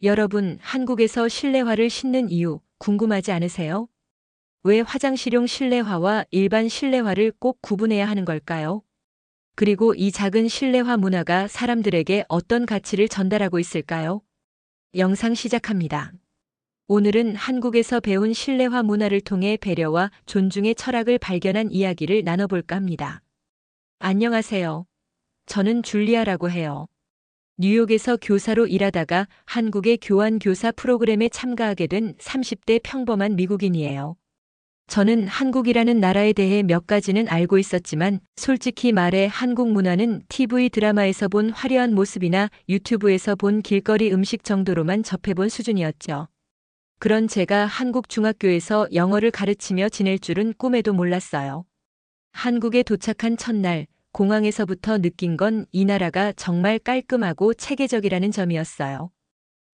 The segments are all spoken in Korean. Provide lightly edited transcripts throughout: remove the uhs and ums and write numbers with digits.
여러분, 한국에서 실내화를 신는 이유 궁금하지 않으세요? 왜 화장실용 실내화와 일반 실내화를 꼭 구분해야 하는 걸까요? 그리고 이 작은 실내화 문화가 사람들에게 어떤 가치를 전달하고 있을까요? 영상 시작합니다. 오늘은 한국에서 배운 실내화 문화를 통해 배려와 존중의 철학을 발견한 이야기를 나눠볼까 합니다. 안녕하세요. 저는 줄리아라고 해요. 뉴욕에서 교사로 일하다가 한국의 교환교사 프로그램에 참가하게 된 30대 평범한 미국인이에요. 저는 한국이라는 나라에 대해 몇 가지는 알고 있었지만 솔직히 말해 한국 문화는 TV 드라마에서 본 화려한 모습이나 유튜브에서 본 길거리 음식 정도로만 접해본 수준이었죠. 그런 제가 한국 중학교에서 영어를 가르치며 지낼 줄은 꿈에도 몰랐어요. 한국에 도착한 첫날, 공항에서부터 느낀 건 이 나라가 정말 깔끔하고 체계적이라는 점이었어요.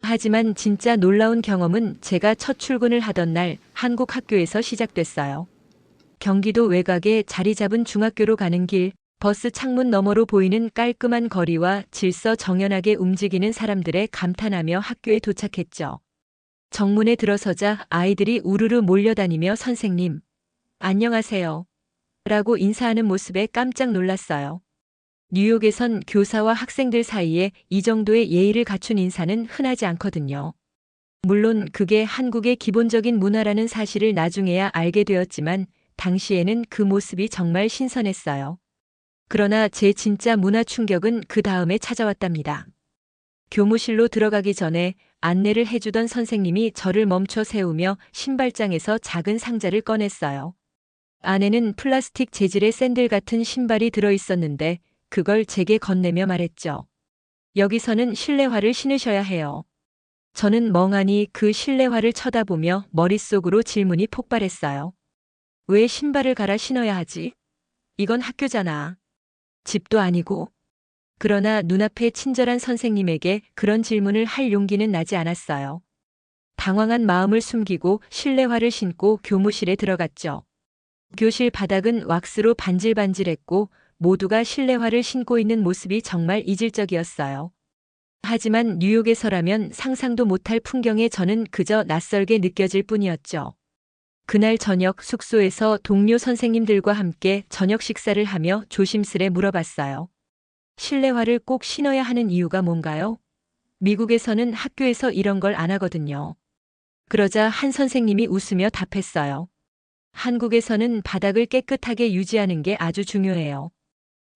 하지만 진짜 놀라운 경험은 제가 첫 출근을 하던 날 한국 학교에서 시작됐어요. 경기도 외곽에 자리 잡은 중학교로 가는 길, 버스 창문 너머로 보이는 깔끔한 거리와 질서 정연하게 움직이는 사람들의 감탄하며 학교에 도착했죠. 정문에 들어서자 아이들이 우르르 몰려다니며 선생님, 안녕하세요. 라고 인사하는 모습에 깜짝 놀랐어요. 뉴욕에선 교사와 학생들 사이에 이 정도의 예의를 갖춘 인사는 흔하지 않거든요. 물론 그게 한국의 기본적인 문화라는 사실을 나중에야 알게 되었지만 당시에는 그 모습이 정말 신선했어요. 그러나 제 진짜 문화 충격은 그 다음에 찾아왔답니다. 교무실로 들어가기 전에 안내를 해주던 선생님이 저를 멈춰 세우며 신발장에서 작은 상자를 꺼냈어요. 안에는 플라스틱 재질의 샌들 같은 신발이 들어있었는데 그걸 제게 건네며 말했죠. 여기서는 실내화를 신으셔야 해요. 저는 멍하니 그 실내화를 쳐다보며 머릿속으로 질문이 폭발했어요. 왜 신발을 갈아 신어야 하지? 이건 학교잖아. 집도 아니고. 그러나 눈앞에 친절한 선생님에게 그런 질문을 할 용기는 나지 않았어요. 당황한 마음을 숨기고 실내화를 신고 교무실에 들어갔죠. 교실 바닥은 왁스로 반질반질했고 모두가 실내화를 신고 있는 모습이 정말 이질적이었어요. 하지만 뉴욕에서라면 상상도 못할 풍경에 저는 그저 낯설게 느껴질 뿐이었죠. 그날 저녁 숙소에서 동료 선생님들과 함께 저녁 식사를 하며 조심스레 물어봤어요. 실내화를 꼭 신어야 하는 이유가 뭔가요? 미국에서는 학교에서 이런 걸 안 하거든요. 그러자 한 선생님이 웃으며 답했어요. 한국에서는 바닥을 깨끗하게 유지하는 게 아주 중요해요.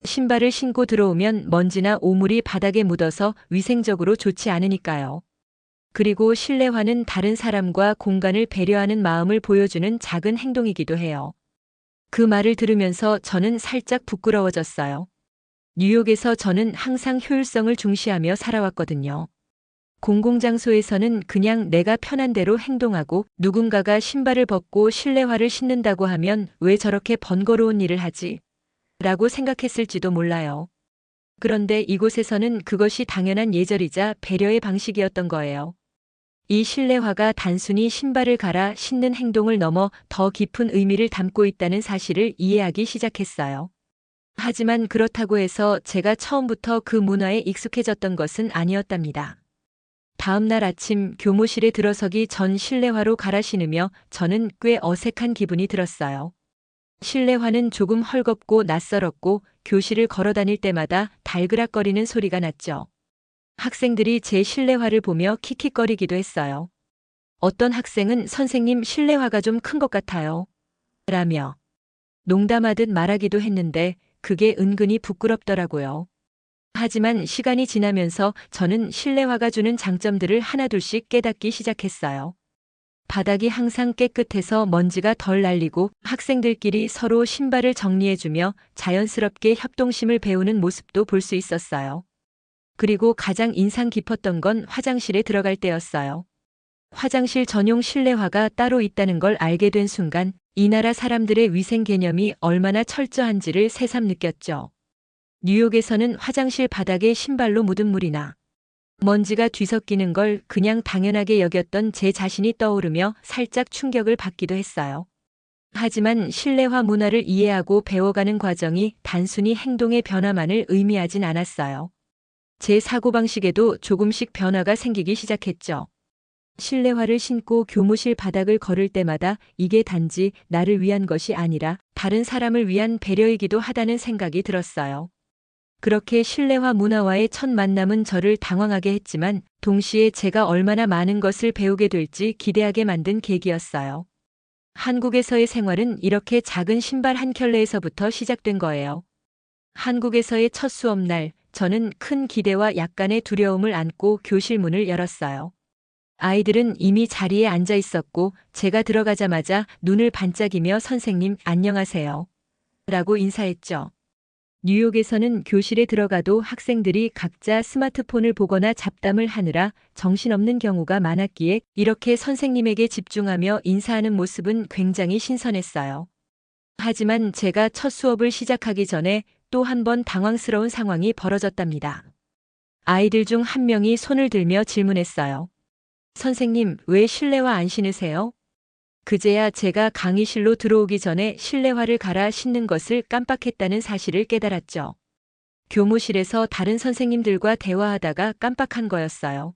신발을 신고 들어오면 먼지나 오물이 바닥에 묻어서 위생적으로 좋지 않으니까요. 그리고 실내화는 다른 사람과 공간을 배려하는 마음을 보여주는 작은 행동이기도 해요. 그 말을 들으면서 저는 살짝 부끄러워졌어요. 뉴욕에서 저는 항상 효율성을 중시하며 살아왔거든요. 공공장소에서는 그냥 내가 편한 대로 행동하고 누군가가 신발을 벗고 실내화를 신는다고 하면 왜 저렇게 번거로운 일을 하지? 라고 생각했을지도 몰라요. 그런데 이곳에서는 그것이 당연한 예절이자 배려의 방식이었던 거예요. 이 실내화가 단순히 신발을 갈아 신는 행동을 넘어 더 깊은 의미를 담고 있다는 사실을 이해하기 시작했어요. 하지만 그렇다고 해서 제가 처음부터 그 문화에 익숙해졌던 것은 아니었답니다. 다음 날 아침 교무실에 들어서기 전 실내화로 갈아 신으며 저는 꽤 어색한 기분이 들었어요. 실내화는 조금 헐겁고 낯설었고 교실을 걸어 다닐 때마다 달그락거리는 소리가 났죠. 학생들이 제 실내화를 보며 킥킥거리기도 했어요. 어떤 학생은 선생님 실내화가 좀 큰 것 같아요. 라며 농담하듯 말하기도 했는데 그게 은근히 부끄럽더라고요. 하지만 시간이 지나면서 저는 실내화가 주는 장점들을 하나둘씩 깨닫기 시작했어요. 바닥이 항상 깨끗해서 먼지가 덜 날리고 학생들끼리 서로 신발을 정리해주며 자연스럽게 협동심을 배우는 모습도 볼 수 있었어요. 그리고 가장 인상 깊었던 건 화장실에 들어갈 때였어요. 화장실 전용 실내화가 따로 있다는 걸 알게 된 순간 이 나라 사람들의 위생 개념이 얼마나 철저한지를 새삼 느꼈죠. 뉴욕에서는 화장실 바닥에 신발로 묻은 물이나 먼지가 뒤섞이는 걸 그냥 당연하게 여겼던 제 자신이 떠오르며 살짝 충격을 받기도 했어요. 하지만 실내화 문화를 이해하고 배워가는 과정이 단순히 행동의 변화만을 의미하진 않았어요. 제 사고방식에도 조금씩 변화가 생기기 시작했죠. 실내화를 신고 교무실 바닥을 걸을 때마다 이게 단지 나를 위한 것이 아니라 다른 사람을 위한 배려이기도 하다는 생각이 들었어요. 그렇게 실내화 문화와의 첫 만남은 저를 당황하게 했지만 동시에 제가 얼마나 많은 것을 배우게 될지 기대하게 만든 계기였어요. 한국에서의 생활은 이렇게 작은 신발 한 켤레에서부터 시작된 거예요. 한국에서의 첫 수업날, 저는 큰 기대와 약간의 두려움을 안고 교실 문을 열었어요. 아이들은 이미 자리에 앉아 있었고 제가 들어가자마자 눈을 반짝이며 선생님 안녕하세요. 라고 인사했죠. 뉴욕에서는 교실에 들어가도 학생들이 각자 스마트폰을 보거나 잡담을 하느라 정신없는 경우가 많았기에 이렇게 선생님에게 집중하며 인사하는 모습은 굉장히 신선했어요. 하지만 제가 첫 수업을 시작하기 전에 또 한 번 당황스러운 상황이 벌어졌답니다. 아이들 중 한 명이 손을 들며 질문했어요. 선생님, 왜 실내화 안 신으세요? 그제야 제가 강의실로 들어오기 전에 실내화를 갈아 신는 것을 깜빡했다는 사실을 깨달았죠. 교무실에서 다른 선생님들과 대화하다가 깜빡한 거였어요.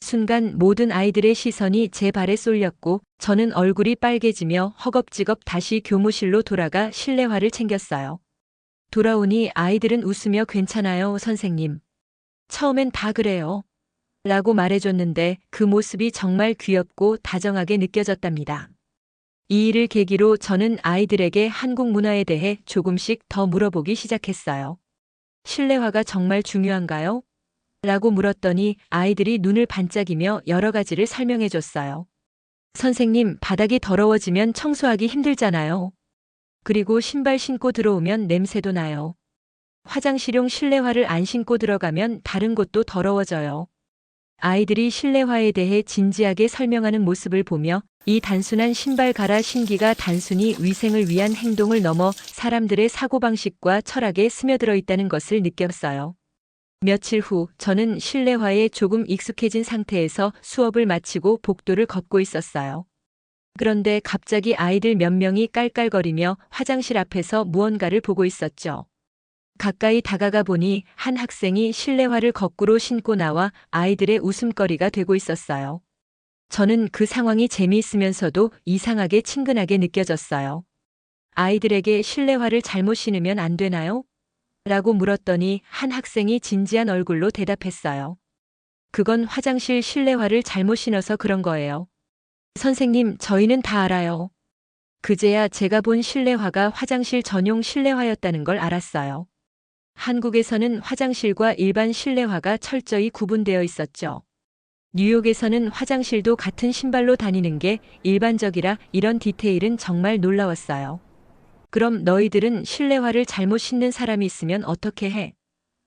순간 모든 아이들의 시선이 제 발에 쏠렸고 저는 얼굴이 빨개지며 허겁지겁 다시 교무실로 돌아가 실내화를 챙겼어요. 돌아오니 아이들은 웃으며 괜찮아요, 선생님. 처음엔 다 그래요. 라고 말해줬는데 그 모습이 정말 귀엽고 다정하게 느껴졌답니다. 이 일을 계기로 저는 아이들에게 한국 문화에 대해 조금씩 더 물어보기 시작했어요. 실내화가 정말 중요한가요? 라고 물었더니 아이들이 눈을 반짝이며 여러 가지를 설명해 줬어요. 선생님, 바닥이 더러워지면 청소하기 힘들잖아요. 그리고 신발 신고 들어오면 냄새도 나요. 화장실용 실내화를 안 신고 들어가면 다른 곳도 더러워져요. 아이들이 실내화에 대해 진지하게 설명하는 모습을 보며 이 단순한 신발 갈아 신기가 단순히 위생을 위한 행동을 넘어 사람들의 사고방식과 철학에 스며들어 있다는 것을 느꼈어요. 며칠 후 저는 실내화에 조금 익숙해진 상태에서 수업을 마치고 복도를 걷고 있었어요. 그런데 갑자기 아이들 몇 명이 깔깔거리며 화장실 앞에서 무언가를 보고 있었죠. 가까이 다가가 보니 한 학생이 실내화를 거꾸로 신고 나와 아이들의 웃음거리가 되고 있었어요. 저는 그 상황이 재미있으면서도 이상하게 친근하게 느껴졌어요. 아이들에게 실내화를 잘못 신으면 안 되나요? 라고 물었더니 한 학생이 진지한 얼굴로 대답했어요. 그건 화장실 실내화를 잘못 신어서 그런 거예요. 선생님, 저희는 다 알아요. 그제야 제가 본 실내화가 화장실 전용 실내화였다는 걸 알았어요. 한국에서는 화장실과 일반 실내화가 철저히 구분되어 있었죠. 뉴욕에서는 화장실도 같은 신발로 다니는 게 일반적이라 이런 디테일은 정말 놀라웠어요. 그럼 너희들은 실내화를 잘못 신는 사람이 있으면 어떻게 해?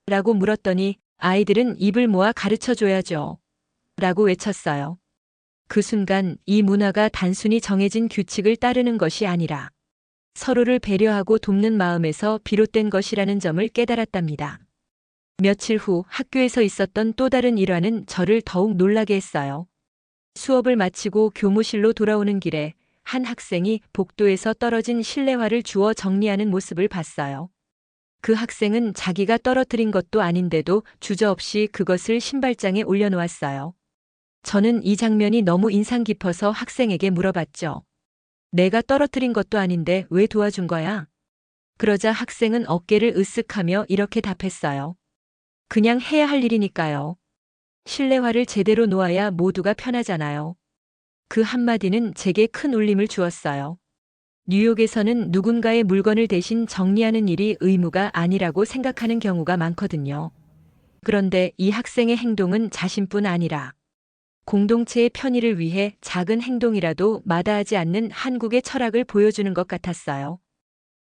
라고 물었더니 아이들은 입을 모아 가르쳐 줘야죠. 라고 외쳤어요. 그 순간 이 문화가 단순히 정해진 규칙을 따르는 것이 아니라 서로를 배려하고 돕는 마음에서 비롯된 것이라는 점을 깨달았답니다. 며칠 후 학교에서 있었던 또 다른 일화는 저를 더욱 놀라게 했어요. 수업을 마치고 교무실로 돌아오는 길에 한 학생이 복도에서 떨어진 실내화를 주워 정리하는 모습을 봤어요. 그 학생은 자기가 떨어뜨린 것도 아닌데도 주저없이 그것을 신발장에 올려놓았어요. 저는 이 장면이 너무 인상 깊어서 학생에게 물어봤죠. 내가 떨어뜨린 것도 아닌데 왜 도와준 거야? 그러자 학생은 어깨를 으쓱하며 이렇게 답했어요. 그냥 해야 할 일이니까요. 실내화를 제대로 놓아야 모두가 편하잖아요. 그 한마디는 제게 큰 울림을 주었어요. 뉴욕에서는 누군가의 물건을 대신 정리하는 일이 의무가 아니라고 생각하는 경우가 많거든요. 그런데 이 학생의 행동은 자신뿐 아니라 공동체의 편의를 위해 작은 행동이라도 마다하지 않는 한국의 철학을 보여주는 것 같았어요.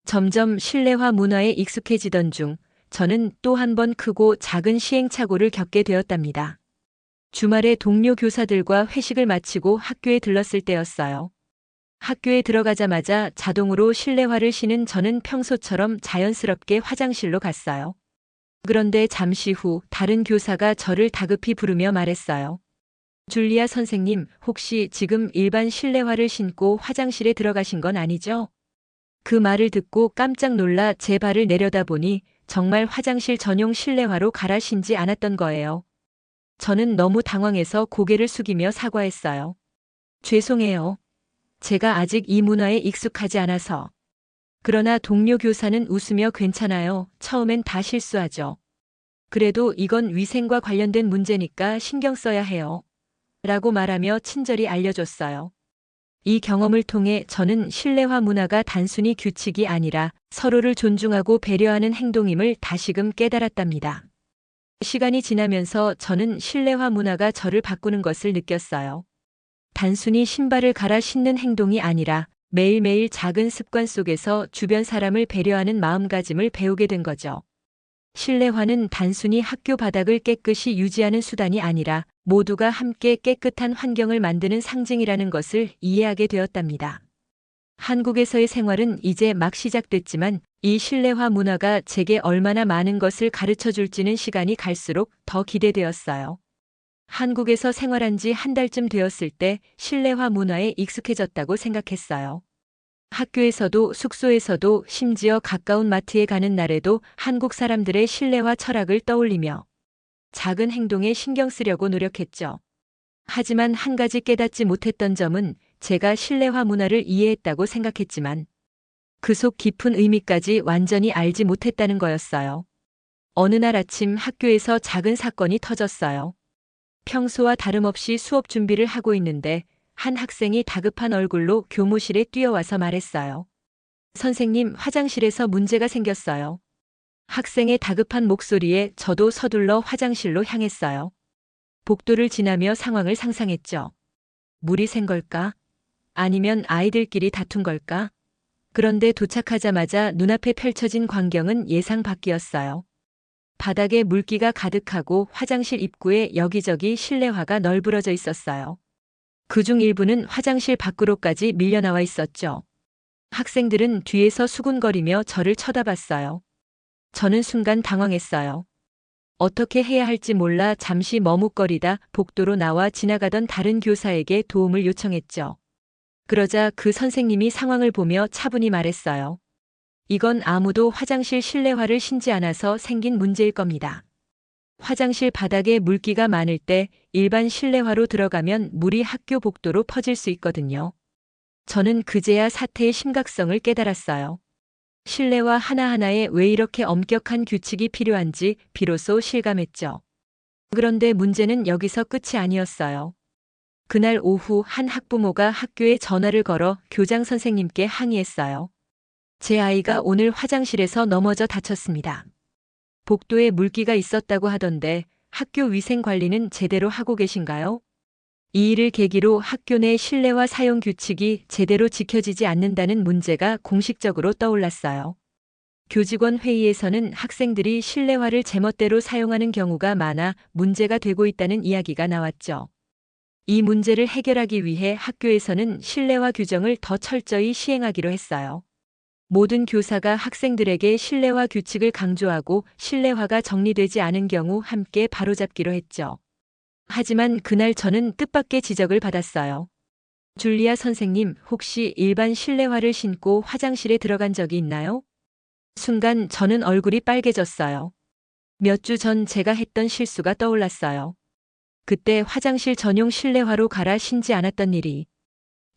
점점 실내화 문화에 익숙해지던 중 저는 또 한 번 크고 작은 시행착오를 겪게 되었답니다. 주말에 동료 교사들과 회식을 마치고 학교에 들렀을 때였어요. 학교에 들어가자마자 자동으로 실내화를 신은 저는 평소처럼 자연스럽게 화장실로 갔어요. 그런데 잠시 후 다른 교사가 저를 다급히 부르며 말했어요. 줄리아 선생님, 혹시 지금 일반 실내화를 신고 화장실에 들어가신 건 아니죠? 그 말을 듣고 깜짝 놀라 제 발을 내려다보니 정말 화장실 전용 실내화로 갈아 신지 않았던 거예요. 저는 너무 당황해서 고개를 숙이며 사과했어요. 죄송해요. 제가 아직 이 문화에 익숙하지 않아서. 그러나 동료 교사는 웃으며 괜찮아요. 처음엔 다 실수하죠. 그래도 이건 위생과 관련된 문제니까 신경 써야 해요. 라고 말하며 친절히 알려줬어요. 이 경험을 통해 저는 실내화 문화가 단순히 규칙이 아니라 서로를 존중하고 배려하는 행동임을 다시금 깨달았답니다. 시간이 지나면서 저는 실내화 문화가 저를 바꾸는 것을 느꼈어요. 단순히 신발을 갈아 신는 행동이 아니라 매일매일 작은 습관 속에서 주변 사람을 배려하는 마음가짐을 배우게 된 거죠. 실내화는 단순히 학교 바닥을 깨끗이 유지하는 수단이 아니라 모두가 함께 깨끗한 환경을 만드는 상징이라는 것을 이해하게 되었답니다. 한국에서의 생활은 이제 막 시작됐지만 이 실내화 문화가 제게 얼마나 많은 것을 가르쳐 줄지는 시간이 갈수록 더 기대되었어요. 한국에서 생활한 지 한 달쯤 되었을 때 실내화 문화에 익숙해졌다고 생각했어요. 학교에서도 숙소에서도 심지어 가까운 마트에 가는 날에도 한국 사람들의 실내화 철학을 떠올리며 작은 행동에 신경 쓰려고 노력했죠. 하지만 한 가지 깨닫지 못했던 점은 제가 실내화 문화를 이해했다고 생각했지만 그 속 깊은 의미까지 완전히 알지 못했다는 거였어요. 어느 날 아침 학교에서 작은 사건이 터졌어요. 평소와 다름없이 수업 준비를 하고 있는데 한 학생이 다급한 얼굴로 교무실에 뛰어와서 말했어요. 선생님, 화장실에서 문제가 생겼어요. 학생의 다급한 목소리에 저도 서둘러 화장실로 향했어요. 복도를 지나며 상황을 상상했죠. 물이 샌 걸까? 아니면 아이들끼리 다툰 걸까? 그런데 도착하자마자 눈앞에 펼쳐진 광경은 예상 밖이었어요. 바닥에 물기가 가득하고 화장실 입구에 여기저기 실내화가 널브러져 있었어요. 그중 일부는 화장실 밖으로까지 밀려나와 있었죠. 학생들은 뒤에서 수군거리며 저를 쳐다봤어요. 저는 순간 당황했어요. 어떻게 해야 할지 몰라 잠시 머뭇거리다 복도로 나와 지나가던 다른 교사에게 도움을 요청했죠. 그러자 그 선생님이 상황을 보며 차분히 말했어요. 이건 아무도 화장실 실내화를 신지 않아서 생긴 문제일 겁니다. 화장실 바닥에 물기가 많을 때 일반 실내화로 들어가면 물이 학교 복도로 퍼질 수 있거든요. 저는 그제야 사태의 심각성을 깨달았어요. 실내화 하나하나에 왜 이렇게 엄격한 규칙이 필요한지 비로소 실감했죠. 그런데 문제는 여기서 끝이 아니었어요. 그날 오후 한 학부모가 학교에 전화를 걸어 교장 선생님께 항의했어요. 제 아이가 오늘 화장실에서 넘어져 다쳤습니다. 복도에 물기가 있었다고 하던데 학교 위생 관리는 제대로 하고 계신가요? 이 일을 계기로 학교 내 실내화 사용 규칙이 제대로 지켜지지 않는다는 문제가 공식적으로 떠올랐어요. 교직원 회의에서는 학생들이 실내화를 제멋대로 사용하는 경우가 많아 문제가 되고 있다는 이야기가 나왔죠. 이 문제를 해결하기 위해 학교에서는 실내화 규정을 더 철저히 시행하기로 했어요. 모든 교사가 학생들에게 실내화 규칙을 강조하고 실내화가 정리되지 않은 경우 함께 바로잡기로 했죠. 하지만 그날 저는 뜻밖의 지적을 받았어요. 줄리아 선생님, 혹시 일반 실내화를 신고 화장실에 들어간 적이 있나요? 순간 저는 얼굴이 빨개졌어요. 몇 주 전 제가 했던 실수가 떠올랐어요. 그때 화장실 전용 실내화로 갈아 신지 않았던 일이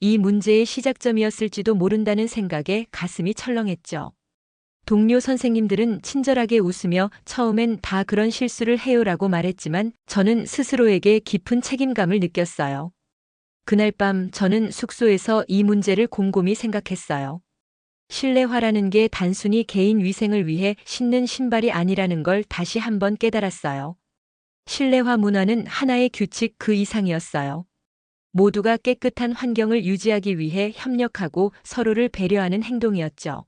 이 문제의 시작점이었을지도 모른다는 생각에 가슴이 철렁했죠. 동료 선생님들은 친절하게 웃으며 처음엔 다 그런 실수를 해요라고 말했지만 저는 스스로에게 깊은 책임감을 느꼈어요. 그날 밤 저는 숙소에서 이 문제를 곰곰이 생각했어요. 실내화라는 게 단순히 개인 위생을 위해 신는 신발이 아니라는 걸 다시 한번 깨달았어요. 실내화 문화는 하나의 규칙 그 이상이었어요. 모두가 깨끗한 환경을 유지하기 위해 협력하고 서로를 배려하는 행동이었죠.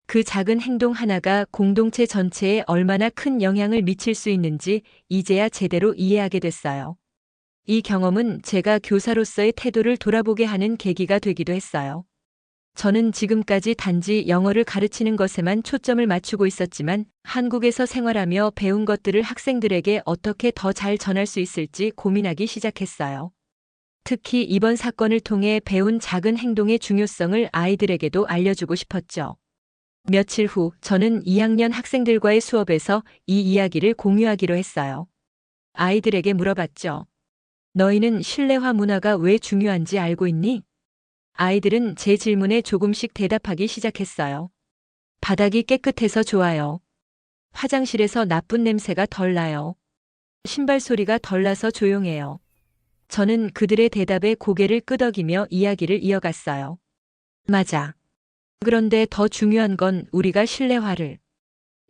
그 작은 행동 하나가 공동체 전체에 얼마나 큰 영향을 미칠 수 있는지 이제야 제대로 이해하게 됐어요. 이 경험은 제가 교사로서의 태도를 돌아보게 하는 계기가 되기도 했어요. 저는 지금까지 단지 영어를 가르치는 것에만 초점을 맞추고 있었지만 한국에서 생활하며 배운 것들을 학생들에게 어떻게 더 잘 전할 수 있을지 고민하기 시작했어요. 특히 이번 사건을 통해 배운 작은 행동의 중요성을 아이들에게도 알려주고 싶었죠. 며칠 후 저는 2학년 학생들과의 수업에서 이 이야기를 공유하기로 했어요. 아이들에게 물어봤죠. 너희는 실내화 문화가 왜 중요한지 알고 있니? 아이들은 제 질문에 조금씩 대답하기 시작했어요. 바닥이 깨끗해서 좋아요. 화장실에서 나쁜 냄새가 덜 나요. 신발 소리가 덜 나서 조용해요. 저는 그들의 대답에 고개를 끄덕이며 이야기를 이어갔어요. 맞아. 그런데 더 중요한 건 우리가 실내화를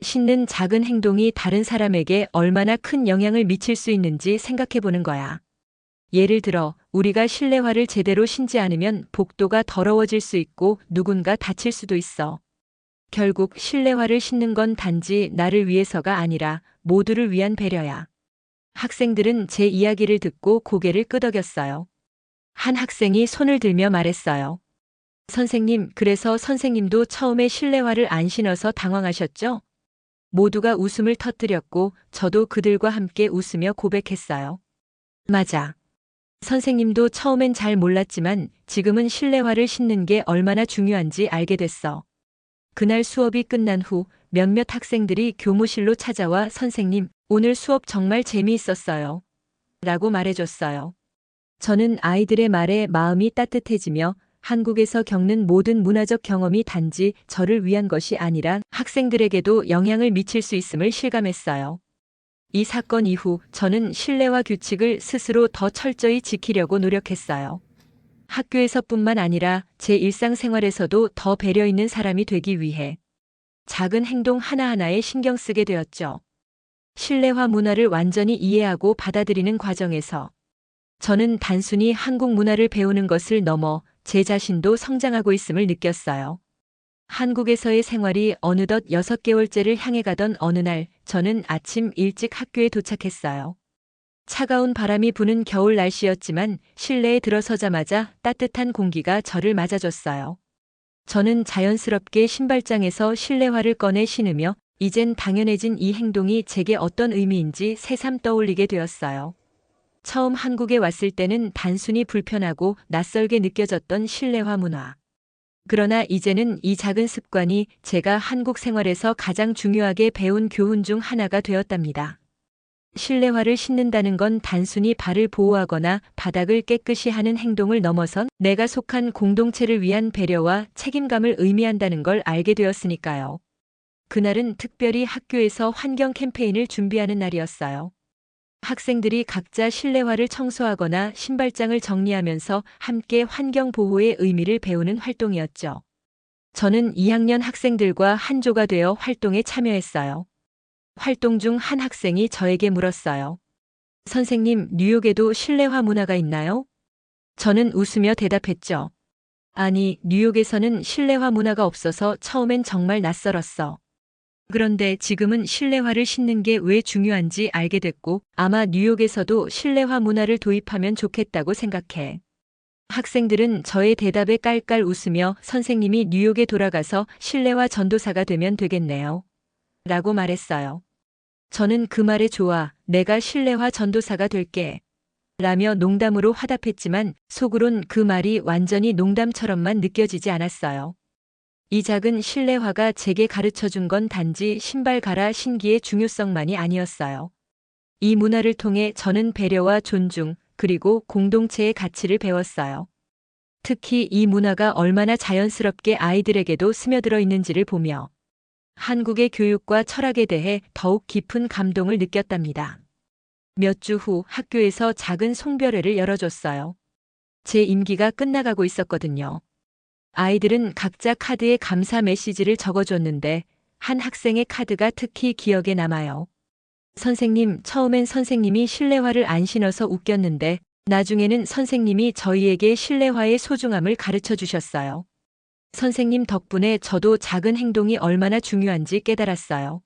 신는 작은 행동이 다른 사람에게 얼마나 큰 영향을 미칠 수 있는지 생각해 보는 거야. 예를 들어, 우리가 실내화를 제대로 신지 않으면 복도가 더러워질 수 있고 누군가 다칠 수도 있어. 결국 실내화를 신는 건 단지 나를 위해서가 아니라 모두를 위한 배려야. 학생들은 제 이야기를 듣고 고개를 끄덕였어요. 한 학생이 손을 들며 말했어요. 선생님, 그래서 선생님도 처음에 실내화를 안 신어서 당황하셨죠? 모두가 웃음을 터뜨렸고 저도 그들과 함께 웃으며 고백했어요. 맞아. 선생님도 처음엔 잘 몰랐지만 지금은 실내화를 신는 게 얼마나 중요한지 알게 됐어. 그날 수업이 끝난 후 몇몇 학생들이 교무실로 찾아와 선생님, 오늘 수업 정말 재미있었어요. 라고 말해줬어요. 저는 아이들의 말에 마음이 따뜻해지며 한국에서 겪는 모든 문화적 경험이 단지 저를 위한 것이 아니라 학생들에게도 영향을 미칠 수 있음을 실감했어요. 이 사건 이후 저는 실내화 규칙을 스스로 더 철저히 지키려고 노력했어요. 학교에서뿐만 아니라 제 일상생활에서도 더 배려 있는 사람이 되기 위해 작은 행동 하나하나에 신경 쓰게 되었죠. 실내화 문화를 완전히 이해하고 받아들이는 과정에서 저는 단순히 한국 문화를 배우는 것을 넘어 제 자신도 성장하고 있음을 느꼈어요. 한국에서의 생활이 어느덧 6개월째를 향해 가던 어느 날 저는 아침 일찍 학교에 도착했어요. 차가운 바람이 부는 겨울 날씨였지만 실내에 들어서자마자 따뜻한 공기가 저를 맞아줬어요. 저는 자연스럽게 신발장에서 실내화를 꺼내 신으며 이젠 당연해진 이 행동이 제게 어떤 의미인지 새삼 떠올리게 되었어요. 처음 한국에 왔을 때는 단순히 불편하고 낯설게 느껴졌던 실내화 문화. 그러나 이제는 이 작은 습관이 제가 한국 생활에서 가장 중요하게 배운 교훈 중 하나가 되었답니다. 실내화를 신는다는 건 단순히 발을 보호하거나 바닥을 깨끗이 하는 행동을 넘어선 내가 속한 공동체를 위한 배려와 책임감을 의미한다는 걸 알게 되었으니까요. 그날은 특별히 학교에서 환경 캠페인을 준비하는 날이었어요. 학생들이 각자 실내화를 청소하거나 신발장을 정리하면서 함께 환경 보호의 의미를 배우는 활동이었죠. 저는 2학년 학생들과 한조가 되어 활동에 참여했어요. 활동 중 한 학생이 저에게 물었어요. 선생님, 뉴욕에도 실내화 문화가 있나요? 저는 웃으며 대답했죠. 아니, 뉴욕에서는 실내화 문화가 없어서 처음엔 정말 낯설었어. 그런데 지금은 실내화를 신는 게 왜 중요한지 알게 됐고 아마 뉴욕에서도 실내화 문화를 도입하면 좋겠다고 생각해. 학생들은 저의 대답에 깔깔 웃으며 선생님이 뉴욕에 돌아가서 실내화 전도사가 되면 되겠네요. 라고 말했어요. 저는 그 말에 좋아, 내가 실내화 전도사가 될게. 라며 농담으로 화답했지만 속으론 그 말이 완전히 농담처럼만 느껴지지 않았어요. 이 작은 실내화가 제게 가르쳐 준 건 단지 신발 갈아 신기의 중요성만이 아니었어요. 이 문화를 통해 저는 배려와 존중, 그리고 공동체의 가치를 배웠어요. 특히 이 문화가 얼마나 자연스럽게 아이들에게도 스며들어 있는지를 보며 한국의 교육과 철학에 대해 더욱 깊은 감동을 느꼈답니다. 몇 주 후 학교에서 작은 송별회를 열어줬어요. 제 임기가 끝나가고 있었거든요. 아이들은 각자 카드에 감사 메시지를 적어줬는데 한 학생의 카드가 특히 기억에 남아요. 선생님, 처음엔 선생님이 실내화를 안 신어서 웃겼는데 나중에는 선생님이 저희에게 실내화의 소중함을 가르쳐 주셨어요. 선생님 덕분에 저도 작은 행동이 얼마나 중요한지 깨달았어요.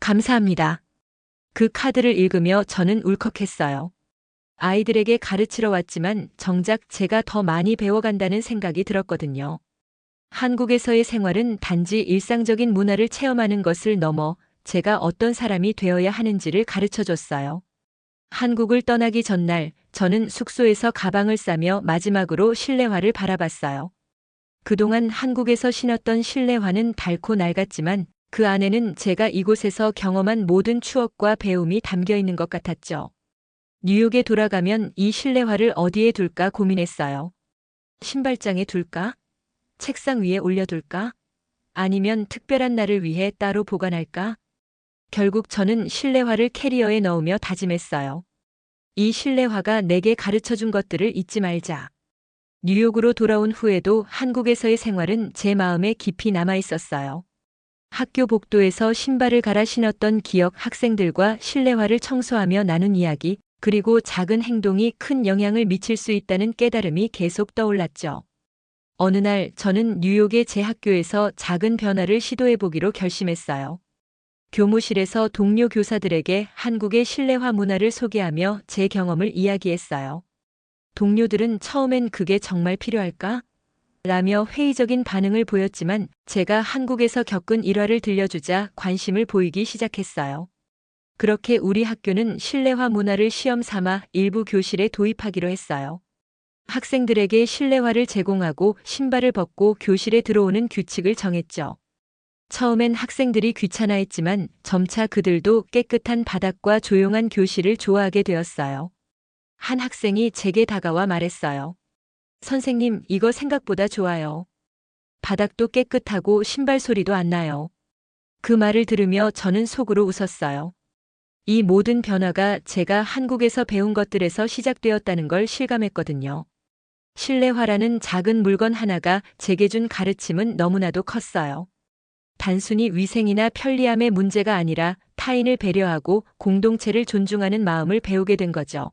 감사합니다. 그 카드를 읽으며 저는 울컥했어요. 아이들에게 가르치러 왔지만 정작 제가 더 많이 배워간다는 생각이 들었거든요. 한국에서의 생활은 단지 일상적인 문화를 체험하는 것을 넘어 제가 어떤 사람이 되어야 하는지를 가르쳐 줬어요. 한국을 떠나기 전날 저는 숙소에서 가방을 싸며 마지막으로 실내화를 바라봤어요. 그동안 한국에서 신었던 실내화는 닳고 낡았지만 그 안에는 제가 이곳에서 경험한 모든 추억과 배움이 담겨 있는 것 같았죠. 뉴욕에 돌아가면 이 실내화를 어디에 둘까 고민했어요. 신발장에 둘까? 책상 위에 올려둘까? 아니면 특별한 날을 위해 따로 보관할까? 결국 저는 실내화를 캐리어에 넣으며 다짐했어요. 이 실내화가 내게 가르쳐준 것들을 잊지 말자. 뉴욕으로 돌아온 후에도 한국에서의 생활은 제 마음에 깊이 남아 있었어요. 학교 복도에서 신발을 갈아 신었던 기억, 학생들과 실내화를 청소하며 나눈 이야기, 그리고 작은 행동이 큰 영향을 미칠 수 있다는 깨달음이 계속 떠올랐죠. 어느 날 저는 뉴욕의 제 학교에서 작은 변화를 시도해보기로 결심했어요. 교무실에서 동료 교사들에게 한국의 실내화 문화를 소개하며 제 경험을 이야기했어요. 동료들은 처음엔 그게 정말 필요할까? 라며 회의적인 반응을 보였지만 제가 한국에서 겪은 일화를 들려주자 관심을 보이기 시작했어요. 그렇게 우리 학교는 실내화 문화를 시험 삼아 일부 교실에 도입하기로 했어요. 학생들에게 실내화를 제공하고 신발을 벗고 교실에 들어오는 규칙을 정했죠. 처음엔 학생들이 귀찮아했지만 점차 그들도 깨끗한 바닥과 조용한 교실을 좋아하게 되었어요. 한 학생이 제게 다가와 말했어요. 선생님, 이거 생각보다 좋아요. 바닥도 깨끗하고 신발 소리도 안 나요. 그 말을 들으며 저는 속으로 웃었어요. 이 모든 변화가 제가 한국에서 배운 것들에서 시작되었다는 걸 실감했거든요. 실내화라는 작은 물건 하나가 제게 준 가르침은 너무나도 컸어요. 단순히 위생이나 편리함의 문제가 아니라 타인을 배려하고 공동체를 존중하는 마음을 배우게 된 거죠.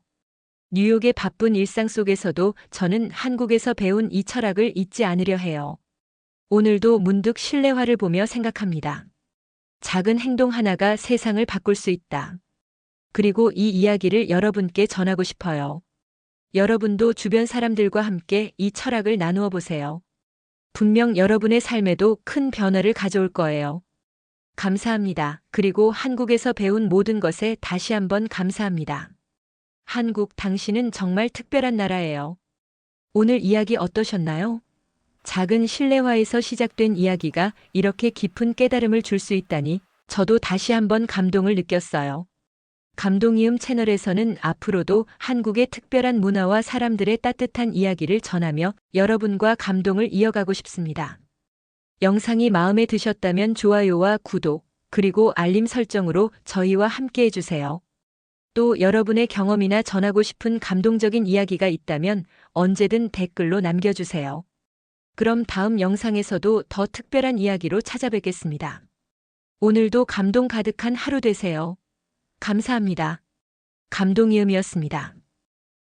뉴욕의 바쁜 일상 속에서도 저는 한국에서 배운 이 철학을 잊지 않으려 해요. 오늘도 문득 실내화를 보며 생각합니다. 작은 행동 하나가 세상을 바꿀 수 있다. 그리고 이 이야기를 여러분께 전하고 싶어요. 여러분도 주변 사람들과 함께 이 철학을 나누어 보세요. 분명 여러분의 삶에도 큰 변화를 가져올 거예요. 감사합니다. 그리고 한국에서 배운 모든 것에 다시 한번 감사합니다. 한국, 당신은 정말 특별한 나라예요. 오늘 이야기 어떠셨나요? 작은 실내화에서 시작된 이야기가 이렇게 깊은 깨달음을 줄 수 있다니 저도 다시 한번 감동을 느꼈어요. 감동이음 채널에서는 앞으로도 한국의 특별한 문화와 사람들의 따뜻한 이야기를 전하며 여러분과 감동을 이어가고 싶습니다. 영상이 마음에 드셨다면 좋아요와 구독, 그리고 알림 설정으로 저희와 함께 해주세요. 또 여러분의 경험이나 전하고 싶은 감동적인 이야기가 있다면 언제든 댓글로 남겨주세요. 그럼 다음 영상에서도 더 특별한 이야기로 찾아뵙겠습니다. 오늘도 감동 가득한 하루 되세요. 감사합니다. 감동이음이었습니다.